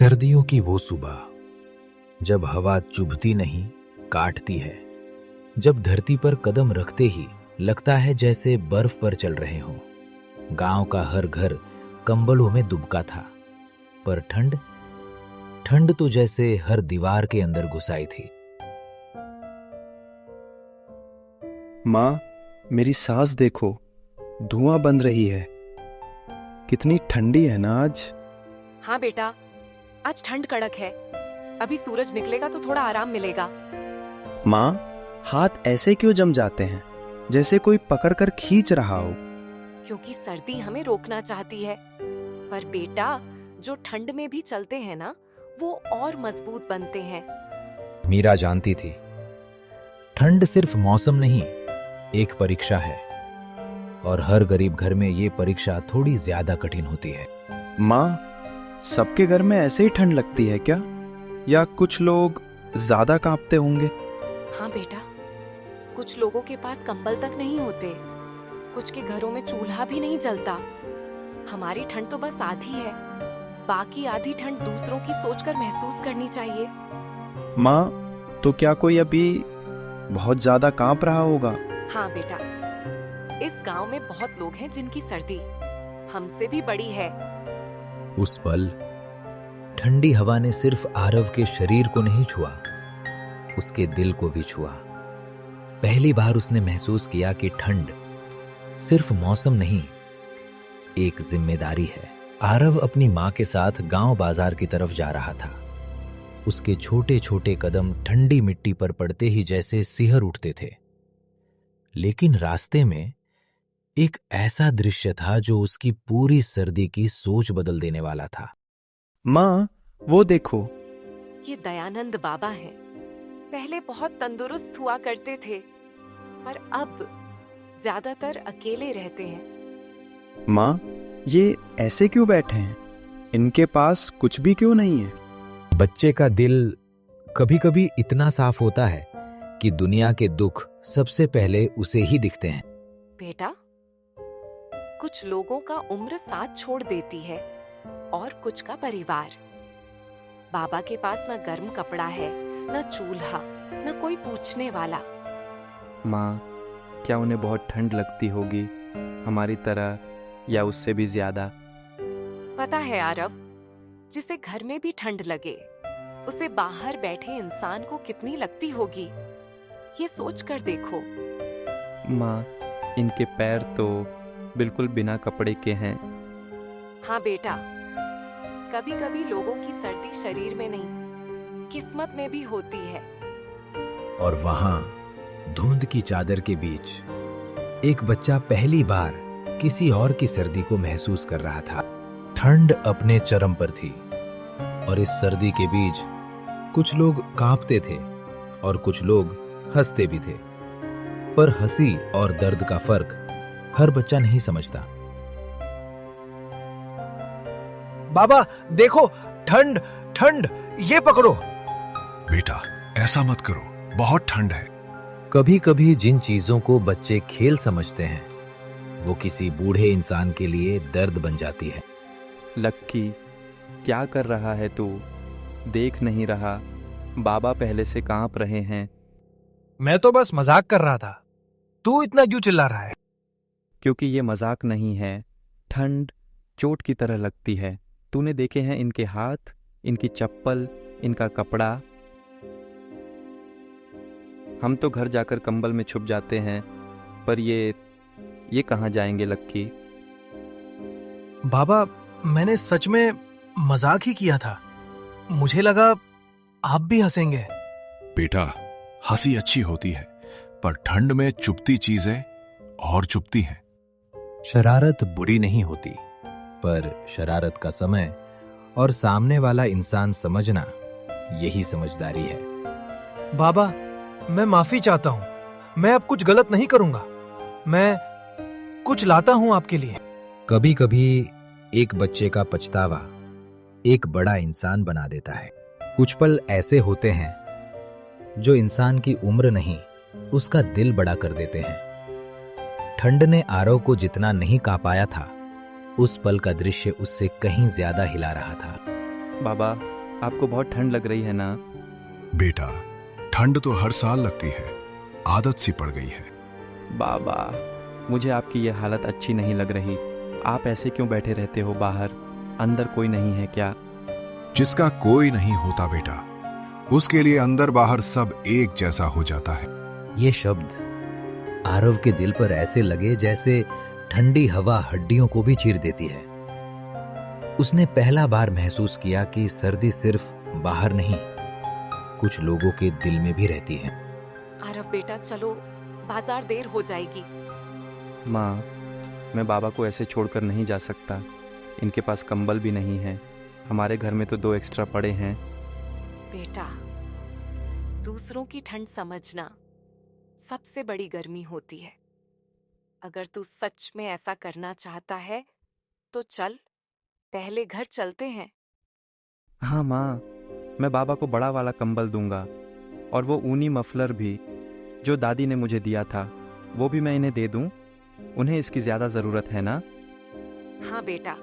सर्दियों की वो सुबह जब हवा चुभती नहीं काटती है, जब धरती पर कदम रखते ही लगता है जैसे बर्फ पर चल रहे हों। गांव का हर घर कंबलों में दुबका था, पर ठंड ठंड तो जैसे हर दीवार के अंदर घुसाई थी। माँ, मेरी सांस देखो, धुआं बन रही है। कितनी ठंडी है ना आज। हाँ बेटा, आज ठंड कड़क है। अभी सूरज निकलेगा तो थोड़ा आराम मिलेगा। माँ, हाथ ऐसे क्यों जम जाते हैं, जैसे कोई पकड़कर खींच रहा हो। क्योंकि सर्दी हमें रोकना चाहती है। पर बेटा, जो ठंड में भी चलते हैं ना, वो और मजबूत बनते हैं। मीरा जानती थी, ठंड सिर्फ मौसम नहीं, एक परीक्षा है, और हर गरीब घर में ये परीक्षा थोड़ी ज्यादा कठिन होती है। माँ, सबके घर में ऐसे ही ठंड लगती है क्या, या कुछ लोग ज्यादा कांपते होंगे? हाँ बेटा, कुछ लोगों के पास कंबल तक नहीं होते, कुछ के घरों में चूल्हा भी नहीं जलता। हमारी ठंड तो बस आधी है, बाकी आधी ठंड दूसरों की सोचकर महसूस करनी चाहिए। माँ, तो क्या कोई अभी बहुत ज्यादा कांप रहा होगा? हाँ बेटा, इस गांव में बहुत लोग हैं जिनकी सर्दी हमसे भी बड़ी है। उस पल ठंडी हवा ने सिर्फ आरव के शरीर को नहीं छुआ, उसके दिल को भी छुआ। पहली बार उसने महसूस किया कि ठंड सिर्फ मौसम नहीं, एक जिम्मेदारी है। आरव अपनी मां के साथ गांव बाजार की तरफ जा रहा था। उसके छोटे छोटे कदम ठंडी मिट्टी पर पड़ते ही जैसे सिहर उठते थे। लेकिन रास्ते में एक ऐसा दृश्य था जो उसकी पूरी सर्दी की सोच बदल देने वाला था। माँ, वो देखो। ये दयानंद बाबा हैं। पहले बहुत तंदुरुस्त हुआ करते थे, पर अब ज्यादातर अकेले रहते हैं। माँ, ये ऐसे क्यों बैठे हैं? इनके पास कुछ भी क्यों नहीं है? बच्चे का दिल कभी कभी इतना साफ होता है कि दुनिया के दुख सबसे पहले उसे ही दिखते हैं। बेटा, कुछ लोगों का उम्र साथ छोड़ देती है और कुछ का परिवार। बाबा के पास न गर्म कपड़ा है, न चूल्हा, न कोई पूछने वाला। माँ, क्या उन्हें बहुत ठंड लगती होगी, हमारी तरह या उससे भी ज्यादा? पता है आरव, जिसे घर में भी ठंड लगे, उसे बाहर बैठे इंसान को कितनी लगती होगी। ये सोच कर देखो। माँ, इनके पैर तो बिल्कुल बिना कपड़े के हैं। हाँ बेटा, कभी कभी लोगों की सर्दी शरीर में नहीं, किस्मत में भी होती है। और वहां धुंध की चादर के बीच एक बच्चा पहली बार किसी और की सर्दी को महसूस कर रहा था। ठंड अपने चरम पर थी, और इस सर्दी के बीच कुछ लोग कांपते थे और कुछ लोग हंसते भी थे। पर हंसी और दर्द का फर्क हर बच्चा नहीं समझता। बाबा देखो, ठंड ठंड, ये पकड़ो। बेटा, ऐसा मत करो, बहुत ठंड है। कभी कभी जिन चीजों को बच्चे खेल समझते हैं, वो किसी बूढ़े इंसान के लिए दर्द बन जाती है। लक्की, क्या कर रहा है तू? देख नहीं रहा, बाबा पहले से कांप रहे हैं। मैं तो बस मजाक कर रहा था, तू इतना क्यों चिल्ला रहा है? क्योंकि ये मजाक नहीं है। ठंड चोट की तरह लगती है। तूने देखे हैं इनके हाथ, इनकी चप्पल, इनका कपड़ा। हम तो घर जाकर कंबल में छुप जाते हैं, पर ये कहाँ जाएंगे लक्की? बाबा, मैंने सच में मजाक ही किया था। मुझे लगा आप भी हंसेंगे। बेटा, हंसी अच्छी होती है, पर ठंड में चुभती चीजें और चुभती हैं। शरारत बुरी नहीं होती, पर शरारत का समय और सामने वाला इंसान समझना, यही समझदारी है। बाबा, मैं माफी चाहता हूं। मैं अब कुछ गलत नहीं करूंगा। मैं कुछ लाता हूं आपके लिए। कभी कभी एक बच्चे का पछतावा एक बड़ा इंसान बना देता है। कुछ पल ऐसे होते हैं जो इंसान की उम्र नहीं, उसका दिल बड़ा कर देते हैं। ठंड ने आरव को जितना नहीं कांपाया था, उस पल का दृश्य उससे कहीं ज्यादा हिला रहा था। बाबा, आपको बहुत ठंड लग रही है ना? बेटा, ठंड तो हर साल लगती है, आदत सी पड़ गई है। बाबा, मुझे आपकी ये हालत अच्छी नहीं लग रही। आप ऐसे क्यों बैठे रहते हो बाहर? अंदर कोई नहीं है क्या? जिसका कोई नहीं होता बेटा, उसके लिए अंदर बाहर सब एक जैसा हो जाता है। ये शब्द आरव के दिल पर ऐसे लगे जैसे ठंडी हवा हड्डियों को भी चीर देती है। उसने पहला बार महसूस किया कि सर्दी सिर्फ बाहर नहीं, कुछ लोगों के दिल में भी रहती है। आरव बेटा चलो, बाजार देर हो जाएगी। माँ, मैं बाबा को ऐसे छोड़कर नहीं जा सकता। इनके पास कंबल भी नहीं है। हमारे घर में तो 2 एक्स्ट्रा पड़े हैं। बेटा, दूसरों की ठंड समझना सबसे बड़ी गर्मी होती है। अगर तू सच में ऐसा करना चाहता है तो चल, पहले घर चलते हैं। हाँ माँ, मैं बाबा को बड़ा वाला कंबल दूंगा, और वो ऊनी मफलर भी जो दादी ने मुझे दिया था, वो भी मैं इन्हें दे दूं। उन्हें इसकी ज़्यादा ज़रूरत है ना? हाँ बेटा,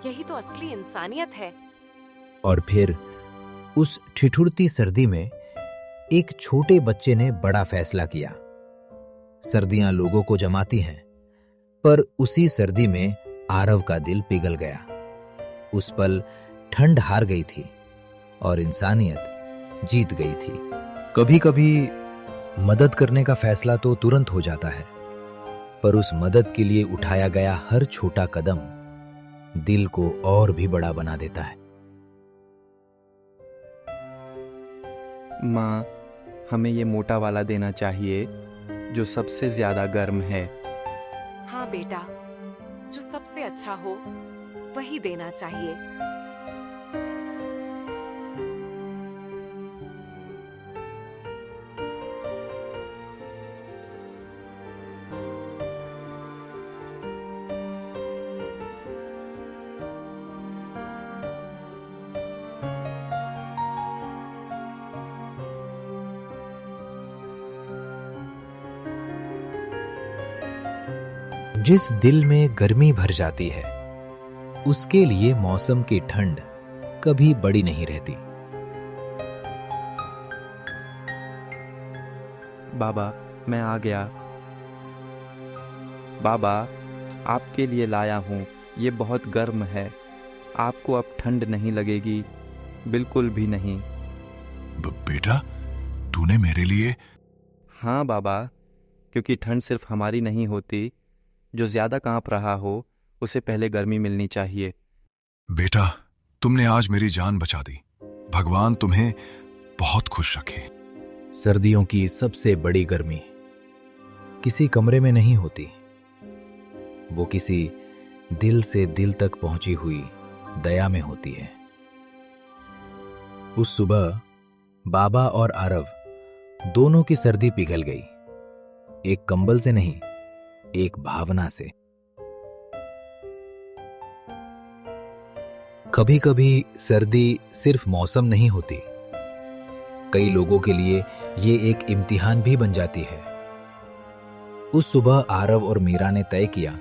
यही तो असली इंसानियत है। और फिर उस ठिठुरती सर्दी में एक छोटे बच्चे ने बड़ा फैसला किया। सर्दियां लोगों को जमाती हैं, पर उसी सर्दी में आरव का दिल पिघल गया। उस पल ठंड हार गई थी और इंसानियत जीत गई थी। कभी कभी मदद करने का फैसला तो तुरंत हो जाता है, पर उस मदद के लिए उठाया गया हर छोटा कदम दिल को और भी बड़ा बना देता है। माँ, हमें ये मोटा वाला देना चाहिए जो सबसे ज़्यादा गर्म है। हाँ बेटा, जो सबसे अच्छा हो वही देना चाहिए। जिस दिल में गर्मी भर जाती है, उसके लिए मौसम की ठंड कभी बड़ी नहीं रहती। बाबा, मैं आ गया। बाबा, आपके लिए लाया हूँ। ये बहुत गर्म है। आपको अब ठंड नहीं लगेगी, बिल्कुल भी नहीं। बेटा, तूने मेरे लिए? हाँ बाबा, क्योंकि ठंड सिर्फ हमारी नहीं होती। जो ज़्यादा कांप रहा हो, उसे पहले गर्मी मिलनी चाहिए। बेटा, तुमने आज मेरी जान बचा दी। भगवान तुम्हें बहुत खुश रखे। सर्दियों की सबसे बड़ी गर्मी किसी कमरे में नहीं होती, वो किसी दिल से दिल तक पहुंची हुई दया में होती है। उस सुबह बाबा और आरव दोनों की सर्दी पिघल गई, एक कंबल से नहीं, एक भावना से। कभी कभी सर्दी सिर्फ मौसम नहीं होती, कई लोगों के लिए ये एक इम्तिहान भी बन जाती है। उस सुबह आरव और मीरा ने तय किया,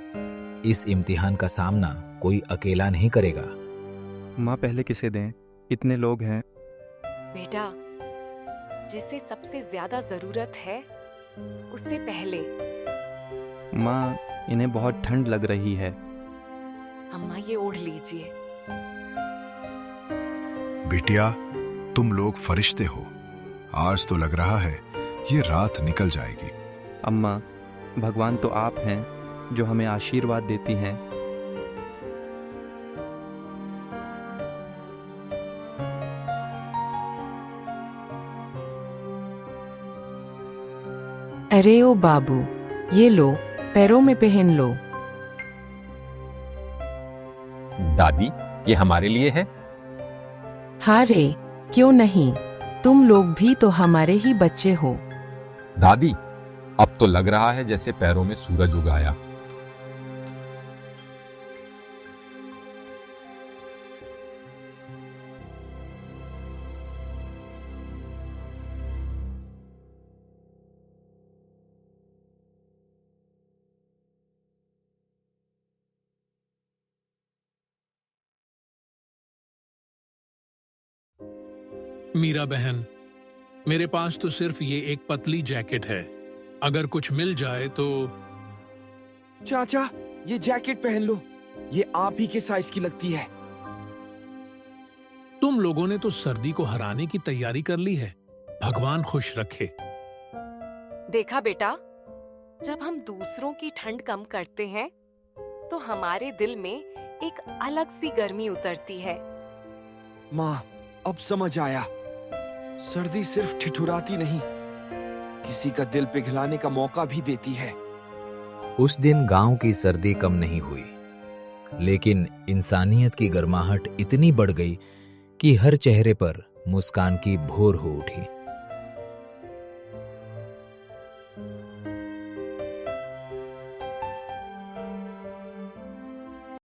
इस इम्तिहान का सामना कोई अकेला नहीं करेगा। माँ, पहले किसे दें? इतने लोग हैं। बेटा, जिसे सबसे ज्यादा जरूरत है उससे पहले। माँ, इन्हें बहुत ठंड लग रही है। अम्मा, ये ओढ़ लीजिए। बेटिया, तुम लोग फरिश्ते हो। आज तो लग रहा है ये रात निकल जाएगी। अम्मा, भगवान तो आप हैं जो हमें आशीर्वाद देती हैं। अरे ओ बाबू, ये लो, पैरों में पहन लो। दादी, ये हमारे लिए है। हाँ रे, क्यों नहीं, तुम लोग भी तो हमारे ही बच्चे हो। दादी, अब तो लग रहा है जैसे पैरों में सूरज उगाया। मीरा बहन, मेरे पास तो सिर्फ ये एक पतली जैकेट है। अगर कुछ मिल जाए तो। चाचा, ये जैकेट पहन लो, ये आप ही के साइज की लगती है। तुम लोगों ने तो सर्दी को हराने की तैयारी कर ली है। भगवान खुश रखे। देखा बेटा, जब हम दूसरों की ठंड कम करते हैं तो हमारे दिल में एक अलग सी गर्मी उतरती है। माँ, अब समझ आया। सर्दी सिर्फ ठिठुराती नहीं, किसी का दिल पिघलाने का मौका भी देती है। उस दिन गांव की सर्दी कम नहीं हुई, लेकिन इंसानियत की गर्माहट इतनी बढ़ गई कि हर चेहरे पर मुस्कान की भोर हो उठी।